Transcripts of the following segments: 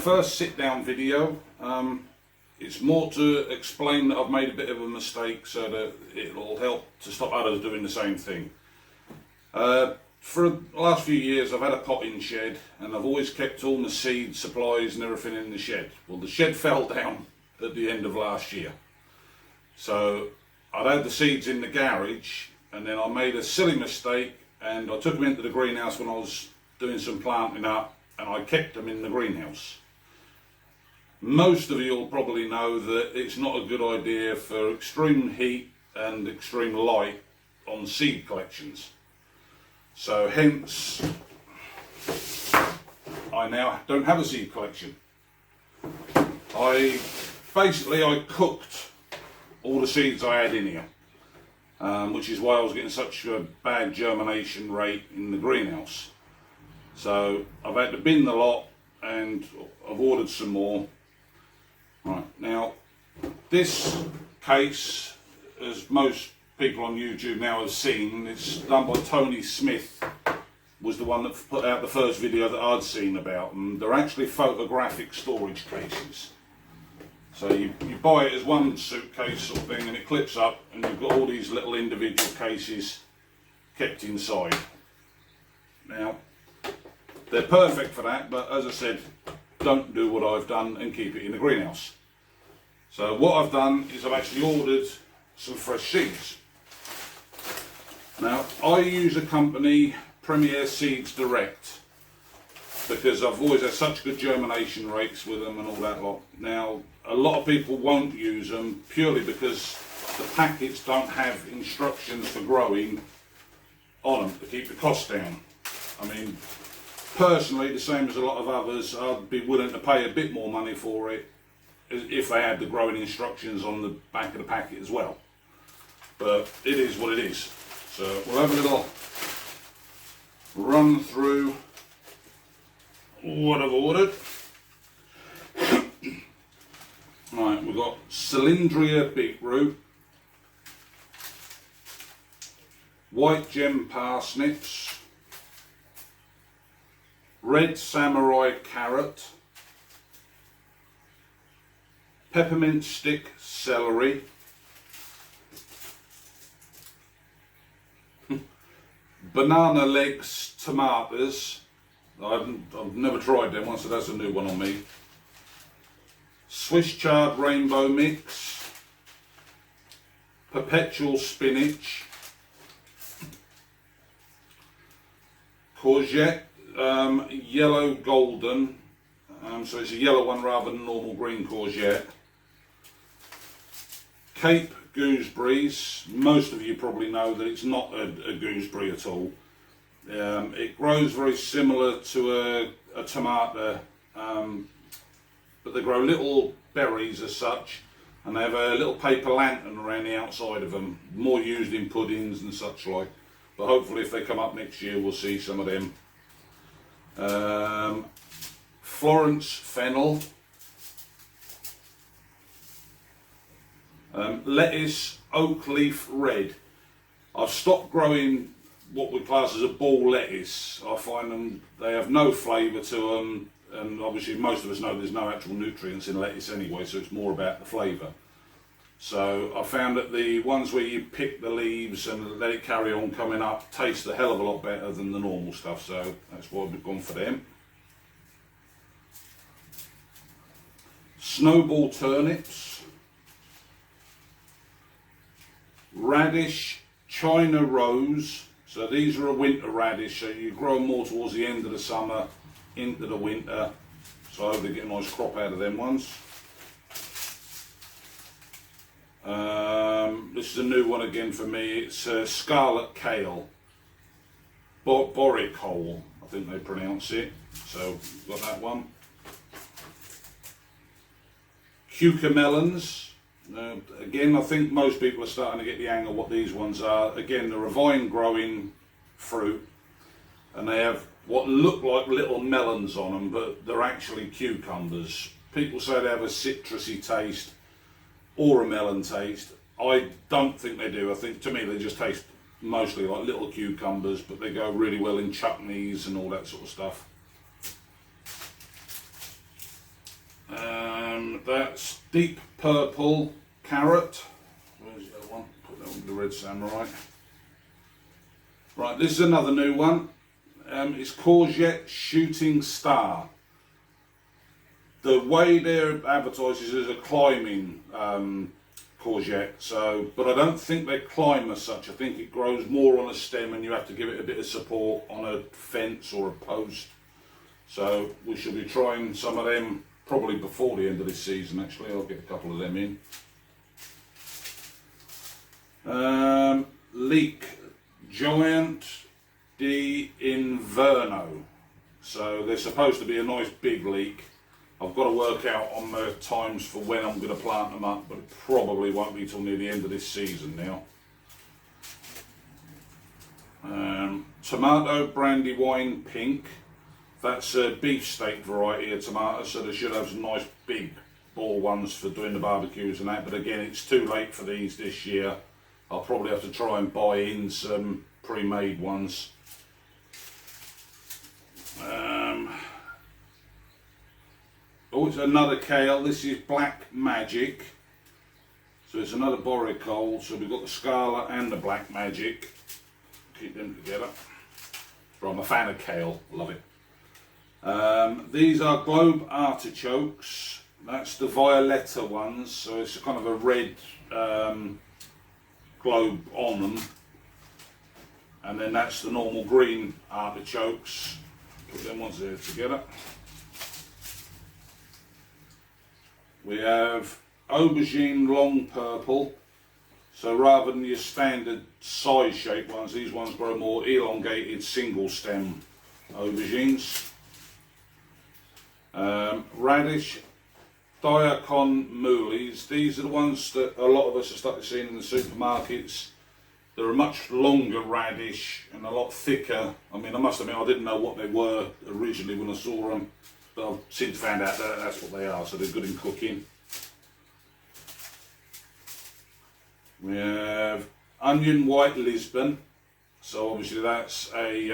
first sit down video. It's more to explain that I've made a bit of a mistake so that it'll help to stop others doing the same thing. For the last few years I've had a potting shed and I've always kept all my seed supplies and everything in the shed. Well, the shed fell down at the end of last year. So I'd had the seeds in the garage and then I made a silly mistake and I took them into the greenhouse when I was doing some planting up and I kept them in the greenhouse. Most of you will probably know that it's not a good idea for extreme heat and extreme light on seed collections. So hence, I now don't have a seed collection. I cooked all the seeds I had in here, which is why I was getting such a bad germination rate in the greenhouse. So I've had to bin the lot and I've ordered some more. Right, now this case, as most people on YouTube now have seen, it's done by Tony Smith, was the one that put out the first video that I'd seen about them. They're actually photographic storage cases. So you buy it as one suitcase sort of thing and it clips up and you've got all these little individual cases kept inside. Now, they're perfect for that, but as I said, don't do what I've done and keep it in the greenhouse. So what I've done is I've actually ordered some fresh seeds. Now, I use a company, Premier Seeds Direct, because I've always had such good germination rates with them and all that lot. Now, a lot of people won't use them purely because the packets don't have instructions for growing on them to keep the cost down. I mean, personally, the same as a lot of others, I'd be willing to pay a bit more money for it if they had the growing instructions on the back of the packet as well. But it is what it is. So we'll have a little run through what I've ordered. Right, we've got Cylindria beetroot, white gem parsnips, red samurai carrot, peppermint stick celery, banana legs tomatoes. I've never tried them once, so that's a new one on me. Swiss chard rainbow mix, perpetual spinach, courgette, yellow golden, so it's a yellow one rather than normal green courgette. Cape gooseberries, most of you probably know that it's not a gooseberry at all. It grows very similar to a tomato, but they grow little berries as such, and they have a little paper lantern around the outside of them, more used in puddings and such like. But hopefully if they come up next year we'll see some of them. Florence fennel, lettuce oak leaf red. I've stopped growing what we class as a ball lettuce. I find them, they have no flavour to them, and obviously most of us know there's no actual nutrients in lettuce anyway, so it's more about the flavour. So I found that the ones where you pick the leaves and let it carry on coming up taste a hell of a lot better than the normal stuff, so that's why we've gone for them. Snowball turnips, radish, China rose. So these are a winter radish, so you grow them more towards the end of the summer into the winter. So I hope they get a nice crop out of them ones. This is a new one again for me. It's scarlet kale, boricole, I think they pronounce it. So got that one. Cucamelons. Again, I think most people are starting to get the hang of what these ones are. Again, they're a vine growing fruit and they have what look like little melons on them, but they're actually cucumbers. People say they have a citrusy taste or a melon taste. I don't think they do. I think to me they just taste mostly like little cucumbers, but they go really well in chutneys and all that sort of stuff. That's deep purple carrot. Where's the other one? Put that on the Red Samurai. Right, this is another new one. It's courgette shooting star. The way they're advertised is as a climbing courgette, but I don't think they climb as such. I think it grows more on a stem and you have to give it a bit of support on a fence or a post. So we should be trying some of them probably before the end of this season. Actually, I'll get a couple of them in. Leek Giant di Inverno. So they're supposed to be a nice big leek. I've got to work out on the times for when I'm going to plant them up, but it probably won't be till near the end of this season now. Tomato Brandywine Pink. That's a beefsteak variety of tomato, so they should have some nice big ball ones for doing the barbecues and that, but again, it's too late for these this year. I'll probably have to try and buy in some pre-made ones. Oh, it's another kale. This is Black Magic. So it's another borecole. So we've got the Scarlet and the Black Magic. Keep them together. Right, I'm a fan of kale. Love it. These are Globe Artichokes. That's the Violetta ones. So it's kind of a red globe on them. And then that's the normal green artichokes. Put them ones there together. We have aubergine long purple. So rather than your standard size shaped ones, these ones grow more elongated single stem aubergines. Radish Diakon Moolies. These are the ones that a lot of us have started seeing in the supermarkets. They're a much longer radish and a lot thicker. I mean, I must admit I didn't know what they were originally when I saw them, but I've since found out that that's what they are, so they're good in cooking. We have Onion White Lisbon. So obviously that's a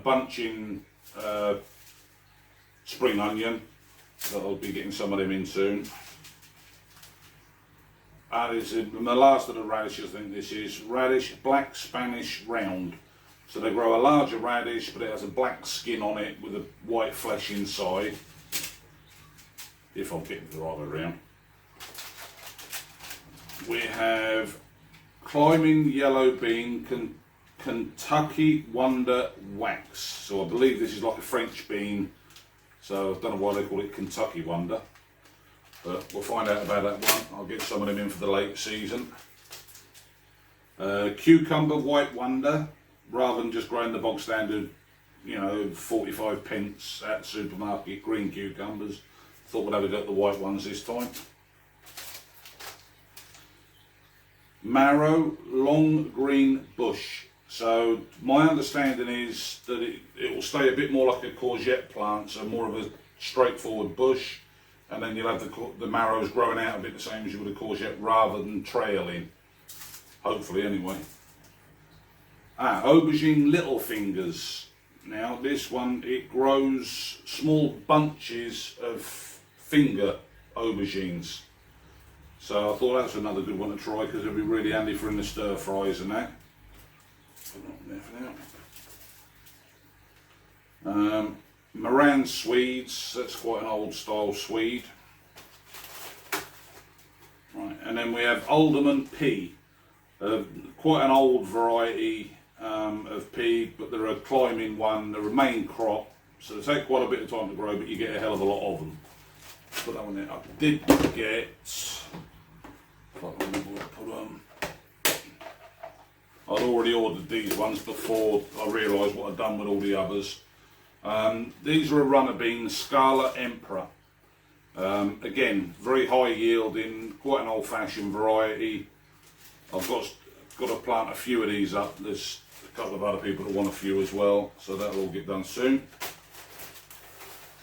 bunching spring onion. So I'll be getting some of them in soon. And it's the last of the radishes, I think this is Radish Black Spanish Round. So they grow a larger radish, but it has a black skin on it with a white flesh inside. If I'm getting the right way around. We have Climbing Yellow Bean Kentucky Wonder Wax. So I believe this is like a French bean. So I don't know why they call it Kentucky Wonder. But we'll find out about that one. I'll get some of them in for the late season. Cucumber White Wonder. Rather than just growing the bog standard, 45 pence at supermarket green cucumbers. Thought we'd have a go at the white ones this time. Marrow Long Green Bush. So my understanding is that it will stay a bit more like a courgette plant, so more of a straightforward bush, and then you'll have the marrows growing out a bit the same as you would a courgette rather than trailing. Hopefully anyway. Aubergine Little Fingers. Now this one, it grows small bunches of finger aubergines. So I thought that's another good one to try because it'll be really handy for in the stir fries and that. Put that on there for now. Moran Swedes, that's quite an old style Swede. Right, and then we have Alderman Pea. Quite an old variety of pea, but they're a climbing one, they're a main crop, so they take quite a bit of time to grow, but you get a hell of a lot of them. Put that one there. I did get, I'd already ordered these ones before I realised what I'd done with all the others. These are a runner bean, Scarlet Emperor. Again, very high yielding, quite an old fashioned variety. I've got to plant a few of these up. There's a couple of other people that want a few as well, so that'll all get done soon.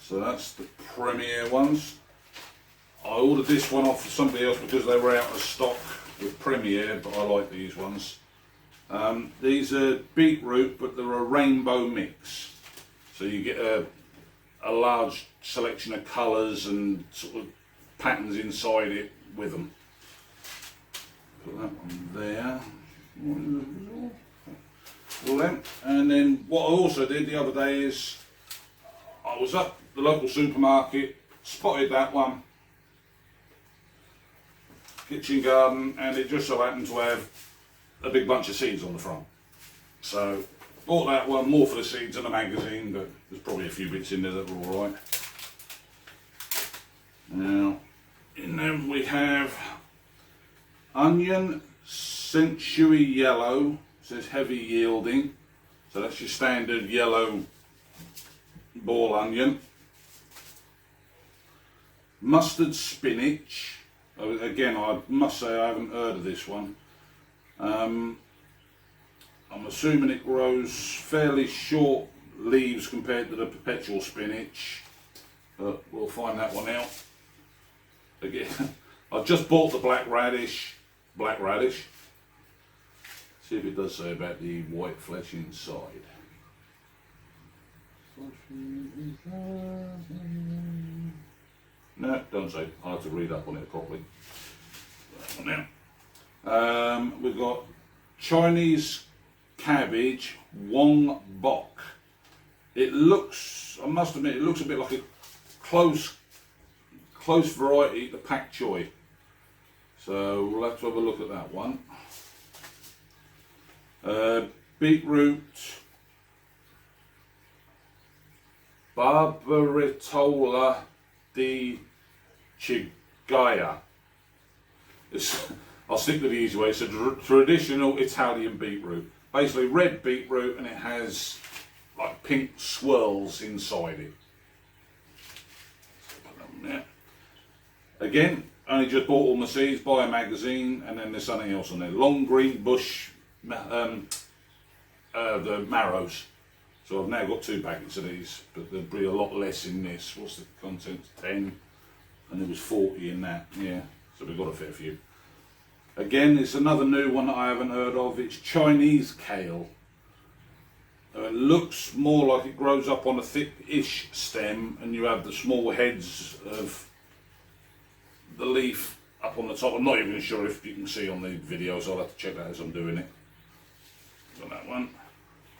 So that's the Premier ones. I ordered this one off for somebody else because they were out of stock with Premier, but I like these ones. These are beetroot, but they're a rainbow mix. So you get a a large selection of colours and sort of patterns inside it with them. Put that one there. All them. And then what I also did the other day is I was up the local supermarket, spotted that one, kitchen garden, and it just so happened to have a big bunch of seeds on the front. So bought that one, more for the seeds and the magazine, but there's probably a few bits in there that were alright. Now, in them we have onion century yellow, it says heavy yielding, so that's your standard yellow ball onion. Mustard spinach, again I must say I haven't heard of this one. I'm assuming it grows fairly short leaves compared to the perpetual spinach, but we'll find that one out. Again, I've just bought the black radish. See if it does say about the white flesh inside. No, don't say. I'll have to read up on it properly. Now, we've got Chinese cabbage Wong Bok. It looks, I must admit, it looks a bit like a close variety to pak choi. So we'll have to have a look at that one. Beetroot Barbaritola di Chigaya. I'll stick to the easy way. It's a traditional Italian beetroot. Basically red beetroot, and it has like pink swirls inside it. Again, only just bought all my seeds, buy a magazine, and then there's something else on there. Long green bush, the marrows. So I've now got 2 packets of these, but there'll be a lot less in this. What's the content? 10, and there was 40 in that. Yeah, so we've got a fair few. Again, it's another new one that I haven't heard of. It's Chinese kale. It looks more like it grows up on a thick-ish stem, and you have the small heads of the leaf up on the top. I'm not even sure if you can see on the video, so I'll have to check that as I'm doing it. Got that one.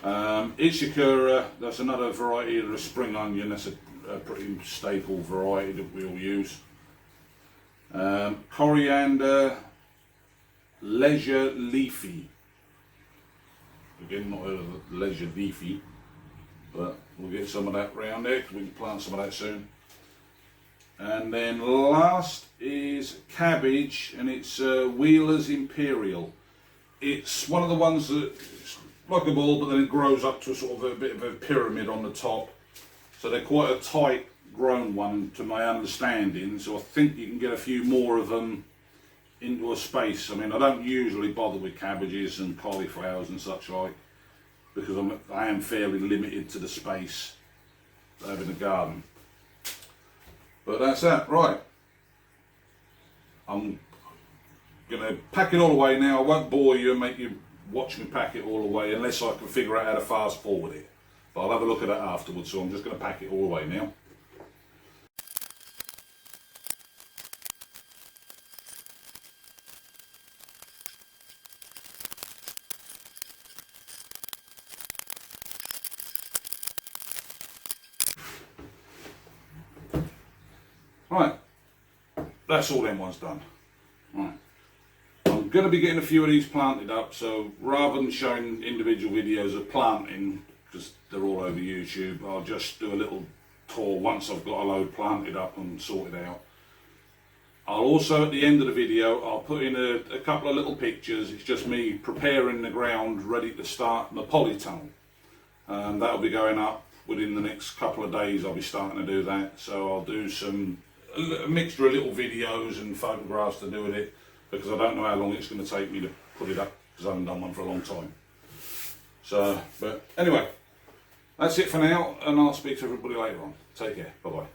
Ichikura, that's another variety of the spring onion. That's a pretty staple variety that we all use. Coriander leisure leafy. Again, not heard of leisure leafy, but we'll get some of that round there because we can plant some of that soon. And then last is cabbage, and it's Wheeler's Imperial. It's one of the ones that's like a ball, but then it grows up to sort of a bit of a pyramid on the top. So they're quite a tight grown one to my understanding, so I think you can get a few more of them into a space. I mean, I don't usually bother with cabbages and cauliflowers and such like, because I am fairly limited to the space I have in the garden. But that's that, right. I'm going to pack it all away now. I won't bore you and make you watch me pack it all away unless I can figure out how to fast forward it. But I'll have a look at that afterwards, so I'm just going to pack it all away now. Right, that's all them ones done. Right, I'm going to be getting a few of these planted up, so rather than showing individual videos of planting, because they're all over YouTube, I'll just do a little tour once I've got a load planted up and sorted out. I'll also, at the end of the video, I'll put in a couple of little pictures. It's just me preparing the ground ready to start my polytunnel. That'll be going up within the next couple of days. I'll be starting to do that, so I'll do a mixture of little videos and photographs to do with it, because I don't know how long it's going to take me to put it up, because I haven't done one for a long time. So, but anyway, that's it for now, and I'll speak to everybody later on. Take care, bye bye.